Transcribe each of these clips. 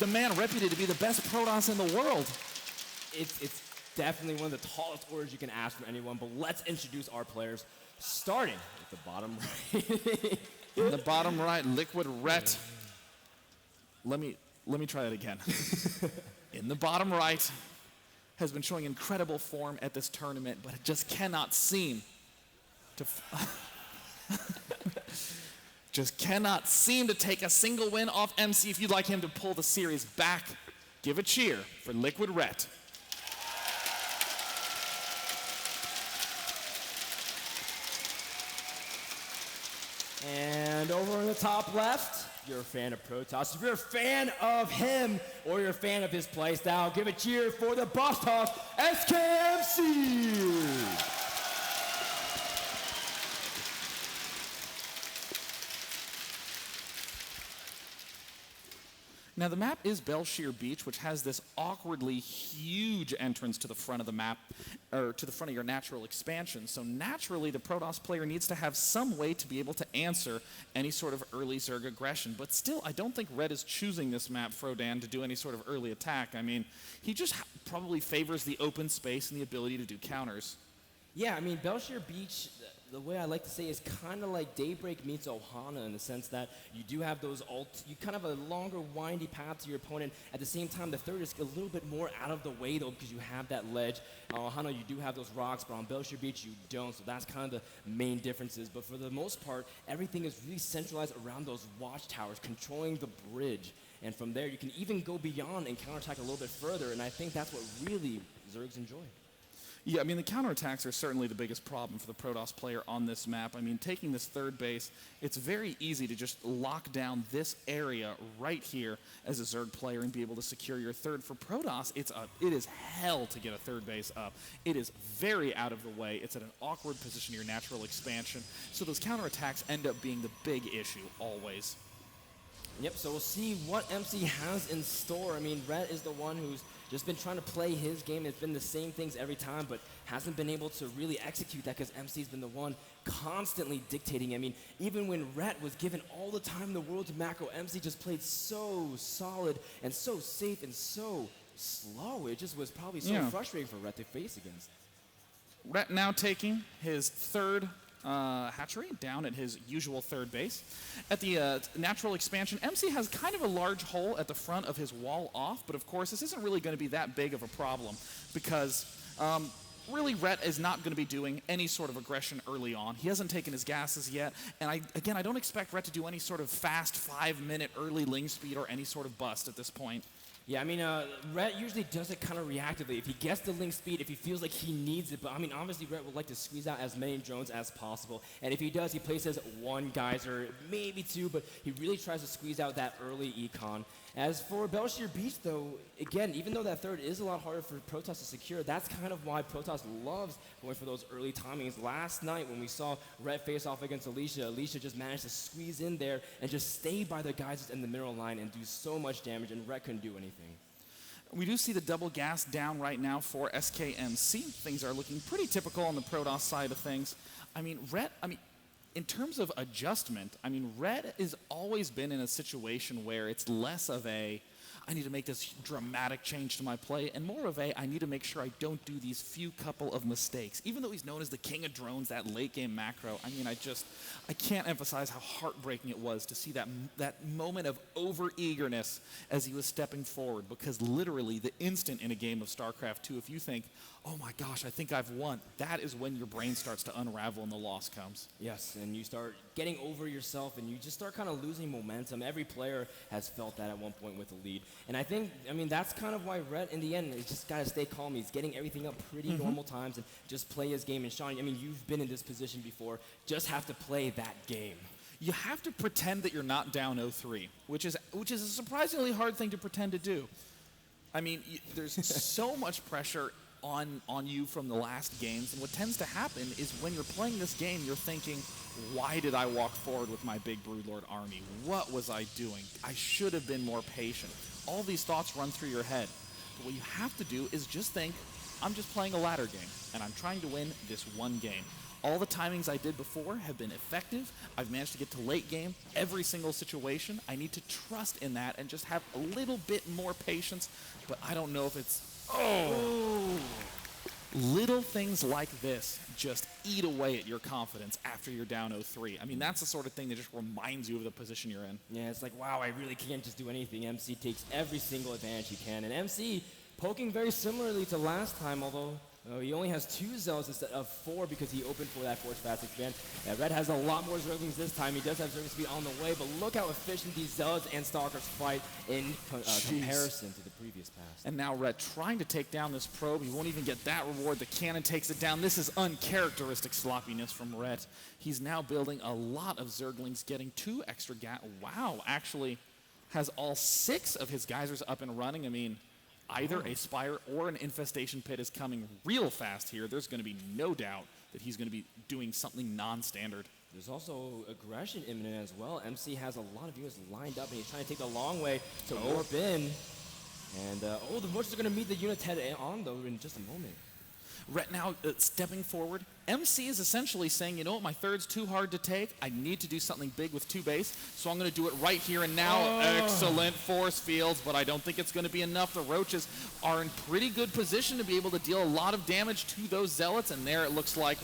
the man reputed to be the best Protoss in the world. It's definitely one of the tallest orders you can ask from anyone, but let's introduce our players, starting at the bottom right. In the bottom right, Liquid Ret. Let me try that again. In the bottom right, has been showing incredible form at this tournament, but it just cannot seem to just cannot seem to take a single win off MC. If you'd like him to pull the series back, give a cheer for Liquid Ret. And over in the top left, if you're a fan of Protoss, if you're a fan of him or you're a fan of his playstyle, give a cheer for the boss toss, SKMC! Now the map is Belshir Beach, which has this awkwardly huge entrance to the front of the map, or to the front of your natural expansion. So naturally, the Protoss player needs to have some way to be able to answer any sort of early Zerg aggression. But still, I don't think Red is choosing this map, Frodan, to do any sort of early attack. I mean, he just probably favors the open space and the ability to do counters. Yeah, I mean, Belshir Beach, the way I like to say, is kind of like Daybreak meets Ohana in the sense that you do have those you kind of have a longer, windy path to your opponent. At the same time, the third is a little bit more out of the way, though, because you have that ledge. Ohana, you do have those rocks, but on Belshir Beach, you don't, so that's kind of the main differences. But for the most part, everything is really centralized around those watchtowers, controlling the bridge. And from there, you can even go beyond and counterattack a little bit further, and I think that's what really Zergs enjoy. Yeah, I mean, the counterattacks are certainly the biggest problem for the Protoss player on this map. I mean, taking this third base, it's very easy to just lock down this area right here as a Zerg player and be able to secure your third. For Protoss, it is hell to get a third base up. It is very out of the way. It's at an awkward position in your natural expansion. So those counterattacks end up being the big issue, always. Yep, so we'll see what MC has in store. I mean, Red is the one who's just been trying to play his game. It's been the same things every time, but hasn't been able to really execute that because MC's been the one constantly dictating. I mean, even when Ret was given all the time in the world to macro, MC just played so solid and so safe and so slow. It just was probably so frustrating for Ret to face against. Ret now taking his third hatchery down at his usual third base. At the natural expansion, MC has kind of a large hole at the front of his wall off, but of course this isn't really going to be that big of a problem because really Ret is not going to be doing any sort of aggression early on. He hasn't taken his gases yet, and I don't expect Ret to do any sort of fast 5-minute early ling speed or any sort of bust at this point. Yeah, I mean, Ret usually does it kind of reactively. If he gets the link speed, if he feels like he needs it, but I mean, obviously Ret would like to squeeze out as many drones as possible. And if he does, he places one geyser, maybe two, but he really tries to squeeze out that early econ. As for Belshir Beach, though, again, even though that third is a lot harder for Protoss to secure, that's kind of why Protoss loves going for those early timings. Last night, when we saw Ret face off against Alicia, Alicia just managed to squeeze in there and just stay by the geysers in the mineral line and do so much damage, and Ret couldn't do anything. We do see the double gas down right now for SKMC. Things are looking pretty typical on the Protoss side of things. I mean, in terms of adjustment, I mean, Red has always been in a situation where it's less of a, I need to make this dramatic change to my play, and more of a, I need to make sure I don't do these few couple of mistakes. Even though he's known as the king of drones, that late game macro, I mean, I can't emphasize how heartbreaking it was to see that moment of over-eagerness as he was stepping forward, because literally the instant in a game of StarCraft 2, if you think, oh my gosh, I think I've won, that is when your brain starts to unravel and the loss comes. Yes, and you start getting over yourself and you just start kind of losing momentum. Every player has felt that at one point with the lead. And I think, I mean, that's kind of why Ret, in the end, has just got to stay calm. He's getting everything up pretty normal times and just play his game. And Sean, I mean, you've been in this position before. Just have to play that game. You have to pretend that you're not down 0-3, which is a surprisingly hard thing to pretend to do. I mean, there's so much pressure on you from the last games, and what tends to happen is when you're playing this game, you're thinking, why did I walk forward with my big Broodlord army? What was I doing? I should have been more patient. All these thoughts run through your head. But what you have to do is just think, I'm just playing a ladder game, and I'm trying to win this one game. All the timings I did before have been effective. I've managed to get to late game every single situation. I need to trust in that and just have a little bit more patience, but I don't know if it's... Little things like this just eat away at your confidence after you're down 0-3. I mean, that's the sort of thing that just reminds you of the position you're in. Yeah, it's like, wow, I really can't just do anything. MC takes every single advantage he can. And MC poking very similarly to last time, although he only has 2 Zealots instead of 4 because he opened for that Force Fast expand. Yeah, Red has a lot more Zerglings this time. He does have Zergling speed on the way, but look how efficient these Zealots and Stalkers fight in comparison to the previous past. And now Red trying to take down this probe. He won't even get that reward. The cannon takes it down. This is uncharacteristic sloppiness from Red. He's now building a lot of Zerglings, getting 2 extra Wow, actually has all 6 of his geysers up and running. I mean, either a Spire or an Infestation Pit is coming real fast here. There's going to be no doubt that he's going to be doing something non-standard. There's also aggression imminent as well. MC has a lot of units lined up, and he's trying to take the long way to warp in. And, the Roaches are going to meet the units head on, though, in just a moment. Ret now stepping forward. MC is essentially saying, you know what, my third's too hard to take. I need to do something big with 2 base, so I'm going to do it right here and now. Excellent force fields, but I don't think it's going to be enough. The Roaches are in pretty good position to be able to deal a lot of damage to those Zealots, and there it looks like,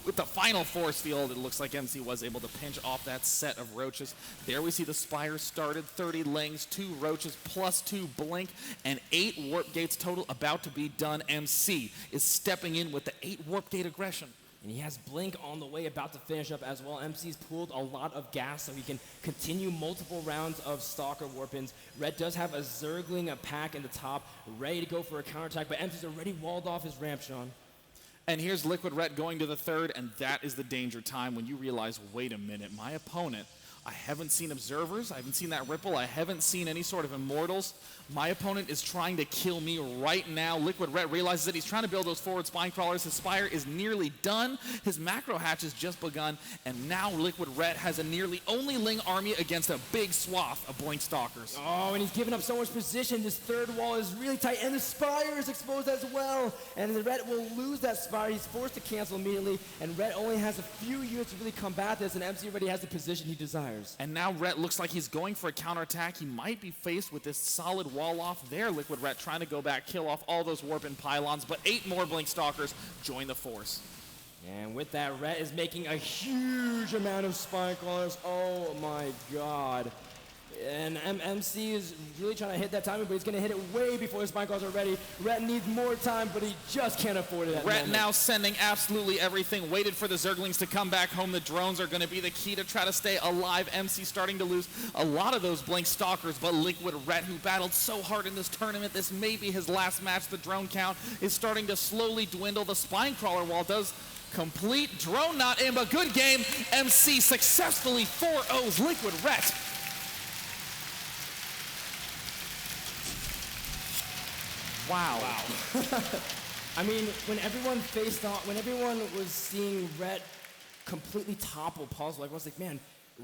with the final force field, it looks like MC was able to pinch off that set of Roaches. There we see the Spire started, 30 Lings, 2 Roaches, plus 2 Blink, and 8 Warp Gates total about to be done. MC is stepping in with the 8 Warp Gate aggression. And he has Blink on the way, about to finish up as well. MC's pulled a lot of gas so he can continue multiple rounds of Stalker Warpins. Red does have a Zergling, a pack in the top, ready to go for a counterattack, but MC's already walled off his ramp, Sean. And here's Liquid Ret going to the 3rd, and that is the danger time when you realize, wait a minute, my opponent, I haven't seen Observers, I haven't seen that Ripple, I haven't seen any sort of Immortals. My opponent is trying to kill me right now. Liquid Ret realizes that he's trying to build those forward Spine Crawlers. His Spire is nearly done. His Macro Hatch has just begun, and now Liquid Ret has a nearly only Ling army against a big swath of Blink Stalkers. Oh, and he's given up so much position. This 3rd wall is really tight, and the Spire is exposed as well. And the Red will lose that Spire. He's forced to cancel immediately, and Red only has a few units to really combat this, and MC already has the position he desires. And now Ret looks like he's going for a counterattack. He might be faced with this solid wall off there. Liquid Ret trying to go back, kill off all those Warpin pylons, but 8 more Blink Stalkers join the force. And with that, Ret is making a huge amount of Spine Crawlers. Oh my god. And MC is really trying to hit that timing, but he's going to hit it way before the Spine Crawlers are ready. Ret needs more time, but he just can't afford it at the Ret moment. now sending absolutely everything. Waited for the Zerglings to come back home. The drones are going to be the key to try to stay alive. MC starting to lose a lot of those Blink Stalkers, but Liquid Ret, who battled so hard in this tournament, this may be his last match. The drone count is starting to slowly dwindle. The Spine Crawler wall does complete. Drone not in, but good game. MC successfully 4-0s Liquid Ret. Wow. I mean, when everyone faced off, when everyone was seeing Ret completely topple puzzle, everyone's like, man,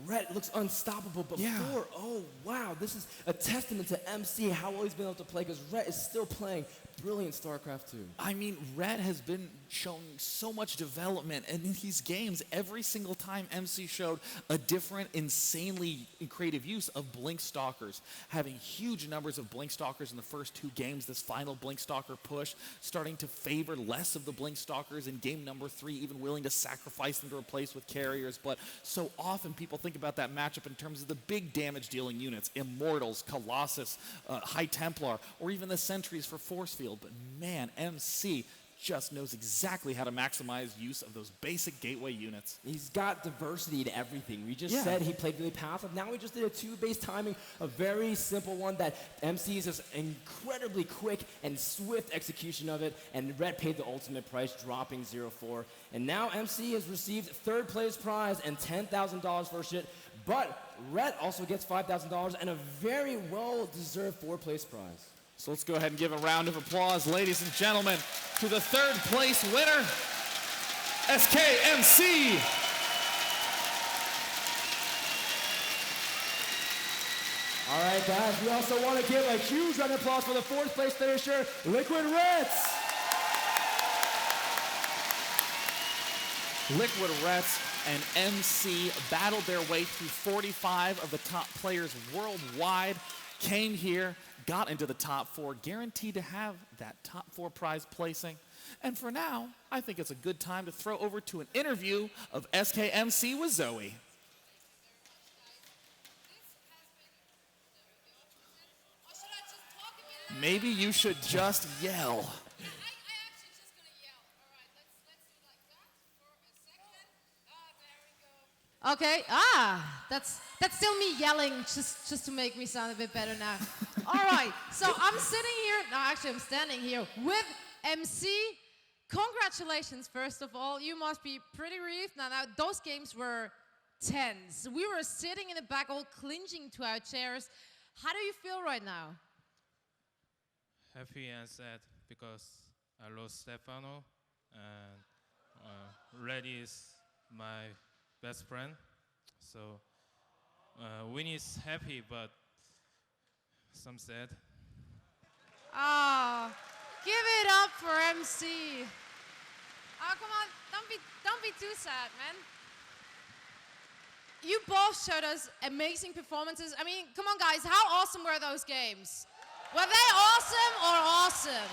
Ret looks unstoppable, but 4-0, wow, this is a testament to MC, how well he's been able to play, because Ret is still playing brilliant StarCraft 2. I mean, Ret has been showing so much development, and in these games, every single time MC showed a different, insanely creative use of Blink Stalkers, having huge numbers of Blink Stalkers in the first 2 games. This final Blink Stalker push starting to favor less of the Blink Stalkers in game number 3, even willing to sacrifice them to replace with carriers. But so often people think about that matchup in terms of the big damage dealing units, Immortals, Colossus, High Templar, or even the Sentries for Force Field. But man, MC just knows exactly how to maximize use of those basic gateway units. He's got diversity to everything. We just said he played really passive. Now we just did a 2-base timing, a very simple one that MC's just incredibly quick and swift execution of it, and Ret paid the ultimate price, dropping 0-4. And now MC has received 3rd place prize and $10,000 for shit, but Ret also gets $5,000 and a very well-deserved 4th place prize. So let's go ahead and give a round of applause, ladies and gentlemen, to the 3rd place winner, SKMC. All right, guys, we also want to give a huge round of applause for the 4th place finisher, Liquid Rets. Liquid Rets and MC battled their way through 45 of the top players worldwide, came here, got into the top 4, guaranteed to have that top 4 prize placing. And for now, I think it's a good time to throw over to an interview of SKMC with Zoe. Maybe you should just yell. Okay, that's still me yelling just to make me sound a bit better now. All right, so I'm sitting here, no, actually I'm standing here with MC. Congratulations, first of all. You must be pretty relieved. Now, those games were tense. We were sitting in the back all clinching to our chairs. How do you feel right now? Happy and sad because I lost Stefano, and Red is my best friend. So Winnie is happy, but some sad. Oh, give it up for MC. Oh, come on, don't be too sad, man. You both showed us amazing performances. I mean, come on, guys, how awesome were those games? Were they awesome or awesome?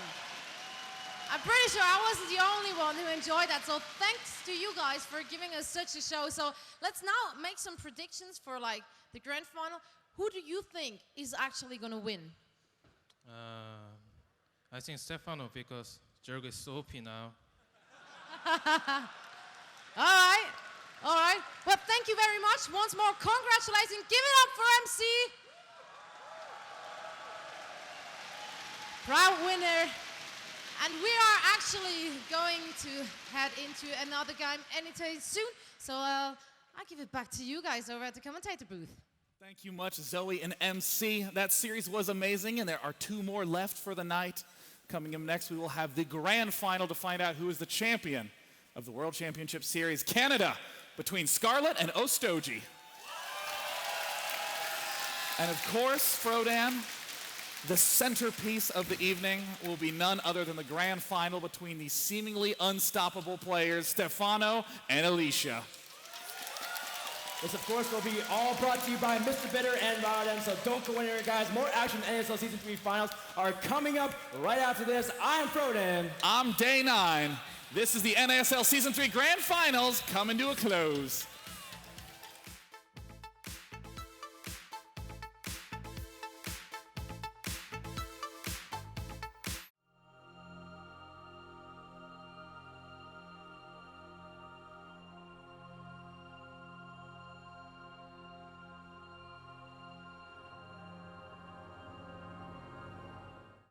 I'm pretty sure I wasn't the only one who enjoyed that, so thanks to you guys for giving us such a show. So let's now make some predictions for like the grand final. Who do you think is actually gonna win? I think Stefano because Jurg is so OP now. All right. Well, thank you very much. Once more, congratulations. Give it up for MC. Proud winner. And we are actually going to head into another game anytime soon. So I'll give it back to you guys over at the commentator booth. Thank you much, Zoe and MC. That series was amazing, and there are 2 more left for the night. Coming up next, we will have the grand final to find out who is the champion of the World Championship Series, Canada, between Scarlet and Ostoji. And of course, Frodan, the centerpiece of the evening will be none other than the grand final between the seemingly unstoppable players, Stefano and Alicia. This, of course, will be all brought to you by Mr. Bitter and Frodan, so don't go anywhere, guys. More action in NASL Season 3 finals are coming up right after this. I'm Frodan. I'm Day 9. This is the NASL Season 3 Grand Finals coming to a close.